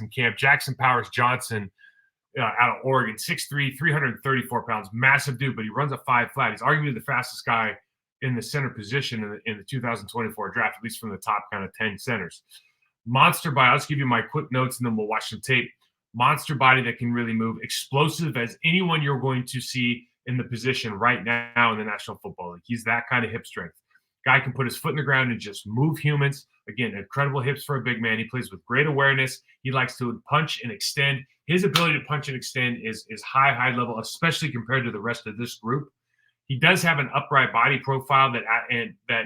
in camp. Jackson Powers Johnson out of Oregon, 6'3", 334 pounds, massive dude, but he runs a 5 flat. He's arguably the fastest guy in the center position in the 2024 draft, at least from the top kind of 10 centers. Monster body. I'll just give you my quick notes and then we'll watch some tape. Monster body that can really move, explosive as anyone you're going to see in the position right now in the National Football League. He's that kind of hip strength. Guy can put his foot in the ground and just move humans. Again, incredible hips for a big man. He plays with great awareness. He likes to punch and extend. His ability to punch and extend is high level, especially compared to the rest of this group. He does have an upright body profile that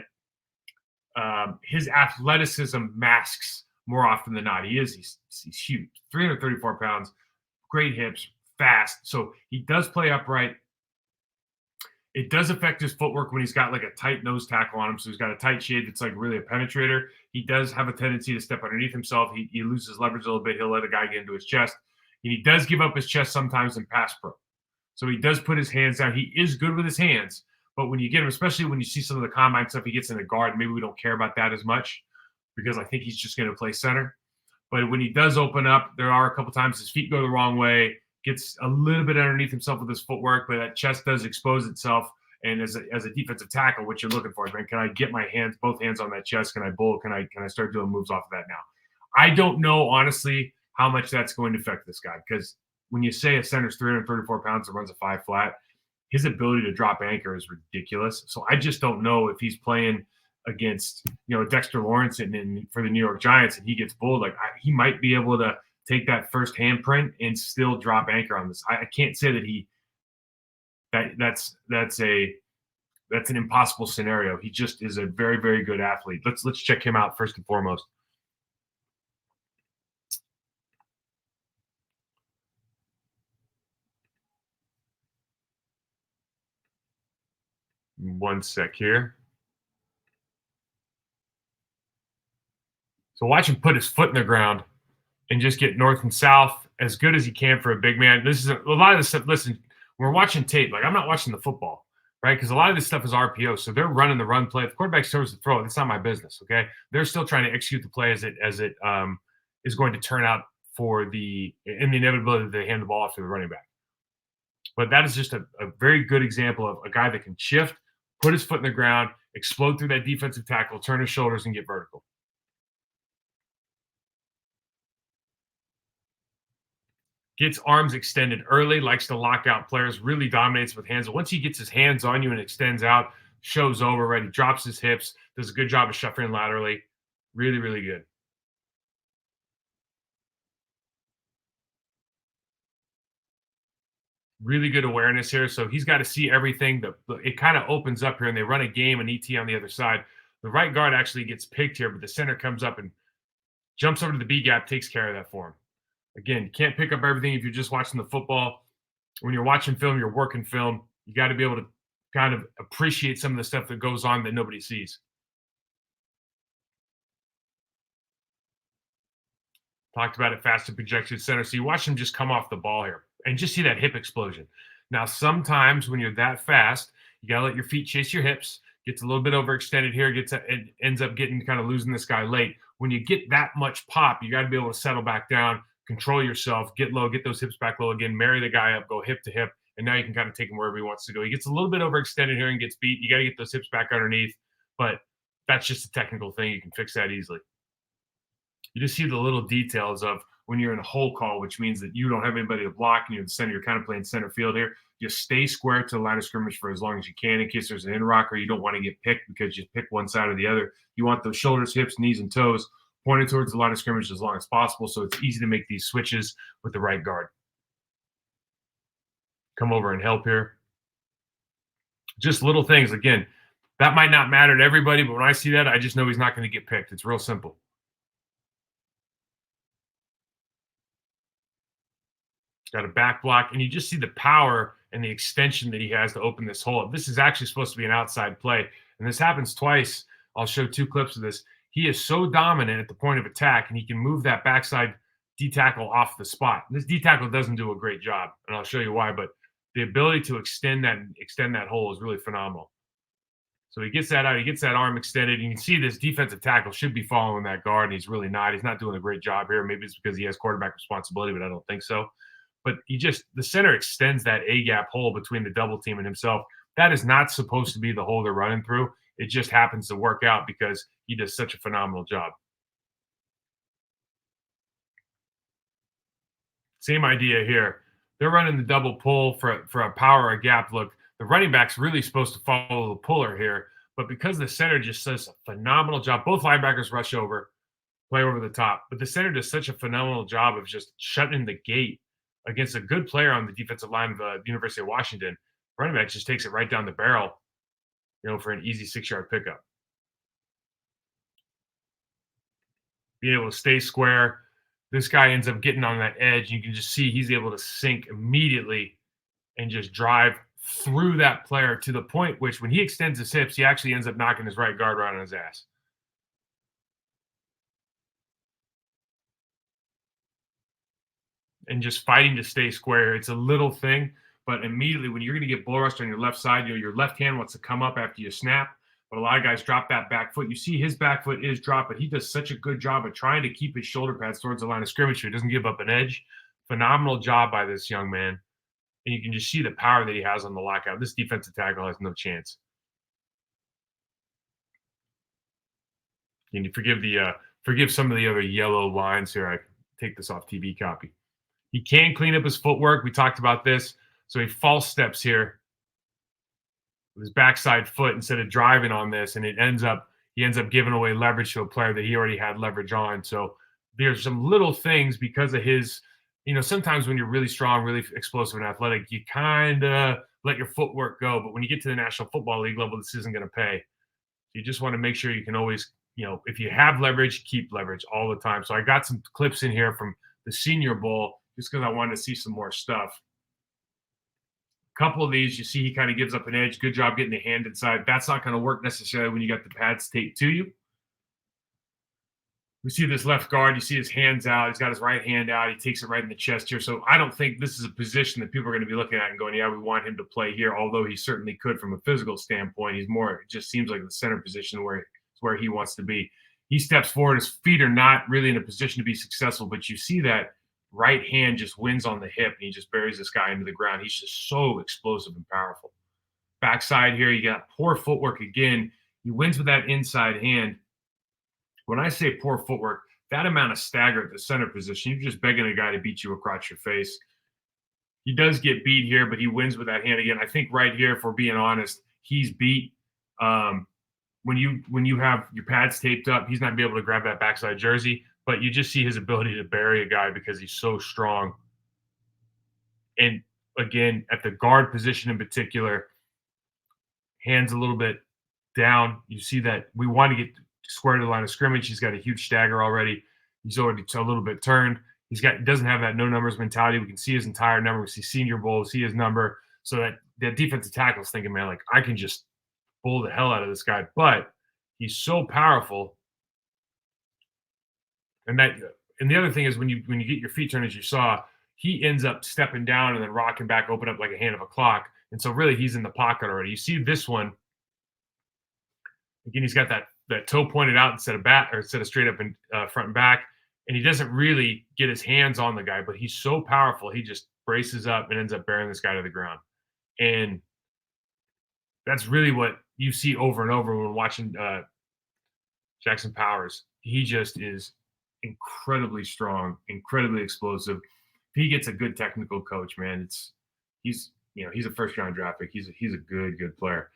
his athleticism masks more often than not. He's huge, 334 pounds, great hips, fast. So he does play upright. It does affect his footwork when he's got like a tight nose tackle on him. So he's got a tight shade that's like really a penetrator. He does have a tendency to step underneath himself. He loses leverage a little bit. He'll let a guy get into his chest. And he does give up his chest sometimes in pass pro. So he does put his hands down. He is good with his hands. But when you get him, especially when you see some of the combine stuff, he gets in the guard. Maybe we don't care about that as much because I think he's just going to play center. But when he does open up, there are a couple times his feet go the wrong way, gets a little bit underneath himself with his footwork, but that chest does expose itself. And as a defensive tackle, what you're looking for, man, can I get my both hands on that chest? Can I bull? Can I start doing moves off of that now? I don't know, honestly, how much that's going to affect this guy because when you say a center's 334 pounds and runs a 5 flat, his ability to drop anchor is ridiculous. So I just don't know if he's playing against, Dexter Lawrence for the New York Giants and he gets bulled. He might be able to take that first handprint and still drop anchor on this. I can't say that that's an impossible scenario. He just is a very, very good athlete. Let's check him out first and foremost. One sec here. So watch him put his foot in the ground and just get north and south as good as he can for a big man. This is a lot of this stuff. Listen, we're watching tape. I'm not watching the football, right? Because a lot of this stuff is RPO. So they're running the run play. If the quarterback throws the throw, it's not my business, okay? They're still trying to execute the play as it is going to turn out in the inevitability that they hand the ball off to the running back. But that is just a very good example of a guy that can shift, put his foot in the ground, explode through that defensive tackle, turn his shoulders, and get vertical. Gets arms extended early, likes to lock out players, really dominates with hands. Once he gets his hands on you and extends out, show's over, right? He drops his hips, does a good job of shuffling laterally. Really, really good. Really good awareness here. So he's got to see everything. It kind of opens up here and they run a game and ET on the other side. The right guard actually gets picked here, but the center comes up and jumps over to the B gap, takes care of that for him. Again, you can't pick up everything if you're just watching the football. When you're watching film, you're working film. You got to be able to kind of appreciate some of the stuff that goes on that nobody sees. Talked about it, fast and projected center. So you watch him just come off the ball here and just see that hip explosion. Now, sometimes when you're that fast, you got to let your feet chase your hips. Gets a little bit overextended here. It ends up getting kind of losing this guy late. When you get that much pop, you got to be able to settle back down, control yourself, get low, get those hips back low again, marry the guy up, go hip to hip, and now you can kind of take him wherever he wants to go. He gets a little bit overextended here and gets beat. You got to get those hips back underneath, but that's just a technical thing. You can fix that easily. You just see the little details of when you're in a hole call, which means that you don't have anybody to block and you're the center. You're kind of playing center field here. Just stay square to the line of scrimmage for as long as you can in case there's an in rock or you don't want to get picked because you pick one side or the other. You want those shoulders, hips, knees, and toes pointed towards the line of scrimmage as long as possible so it's easy to make these switches with the right guard. Come over and help here. Just little things. Again, that might not matter to everybody, but when I see that, I just know he's not going to get picked. It's real simple. Got a back block, and you just see the power and the extension that he has to open this hole. This is actually supposed to be an outside play, and this happens twice. I'll show 2 clips of this. He is so dominant at the point of attack, and he can move that backside D-tackle off the spot. This D-tackle doesn't do a great job, and I'll show you why, but the ability to extend that hole is really phenomenal. So he gets that out. He gets that arm extended. And you can see this defensive tackle should be following that guard, and he's really not. He's not doing a great job here. Maybe it's because he has quarterback responsibility, but I don't think so. But the center extends that A gap hole between the double team and himself. That is not supposed to be the hole they're running through. It just happens to work out because he does such a phenomenal job. Same idea here. They're running the double pull for a power or gap look. The running back's really supposed to follow the puller here, but because the center just does a phenomenal job, both linebackers rush over, play over the top, but the center does such a phenomenal job of just shutting the gate against a good player on the defensive line of the University of Washington. Running back just takes it right down the barrel, for an easy 6-yard pickup. Being able to stay square. This guy ends up getting on that edge. You can just see he's able to sink immediately and just drive through that player to the point which when he extends his hips, he actually ends up knocking his right guard right on his ass. And just fighting to stay square. It's a little thing, but immediately when you're going to get bull rushed on your left side, your left hand wants to come up after you snap. But a lot of guys drop that back foot. You see his back foot is dropped, but he does such a good job of trying to keep his shoulder pads towards the line of scrimmage so he doesn't give up an edge. Phenomenal job by this young man. And you can just see the power that he has on the lockout. This defensive tackle has no chance. And you forgive some of the other yellow lines here. I take this off TV copy. He can clean up his footwork. We talked about this. So he false steps here with his backside foot instead of driving on this, and he ends up giving away leverage to a player that he already had leverage on. So there's some little things because of his, sometimes when you're really strong, really explosive and athletic, you kind of let your footwork go. But when you get to the National Football League level, this isn't going to pay. You just want to make sure you can always, if you have leverage, keep leverage all the time. So I got some clips in here from the Senior Bowl just because I wanted to see some more stuff. A couple of these, you see he kind of gives up an edge. Good job getting the hand inside. That's not going to work necessarily when you got the pads taped to you. We see this left guard. You see his hands out. He's got his right hand out. He takes it right in the chest here. So I don't think this is a position that people are going to be looking at and going, yeah, we want him to play here, although he certainly could from a physical standpoint. He's more, it just seems like the center position where he wants to be. He steps forward. His feet are not really in a position to be successful, but you see that right hand just wins on the hip, and he just buries this guy into the ground. He's just so explosive and powerful. Backside here, you got poor footwork again. He wins with that inside hand. When I say poor footwork, that amount of stagger at the center position, you're just begging a guy to beat you across your face. He does get beat here, but he wins with that hand again. I think right here, if we're being honest, he's beat. When you have your pads taped up, he's not be able to grab that backside jersey, but you just see his ability to bury a guy because he's so strong. And again, at the guard position in particular, hands a little bit down. You see that we want to get square to the line of scrimmage. He's got a huge stagger already. He's already a little bit turned. He doesn't have that no numbers mentality. We can see his entire number. We see Senior Bowl, see his number. So that defensive tackle is thinking, man, like I can just bull the hell out of this guy. But he's so powerful. And the other thing is when you get your feet turned, as you saw, he ends up stepping down and then rocking back, open up like a hand of a clock. And so really he's in the pocket already. You see this one. Again, he's got that toe pointed out instead of straight up in front and back. And he doesn't really get his hands on the guy, but he's so powerful. He just braces up and ends up burying this guy to the ground. And that's really what you see over and over when watching Jackson Powers. He just is incredibly strong, incredibly explosive. If he gets a good technical coach, man, he's a first-round draft pick. He's a good player.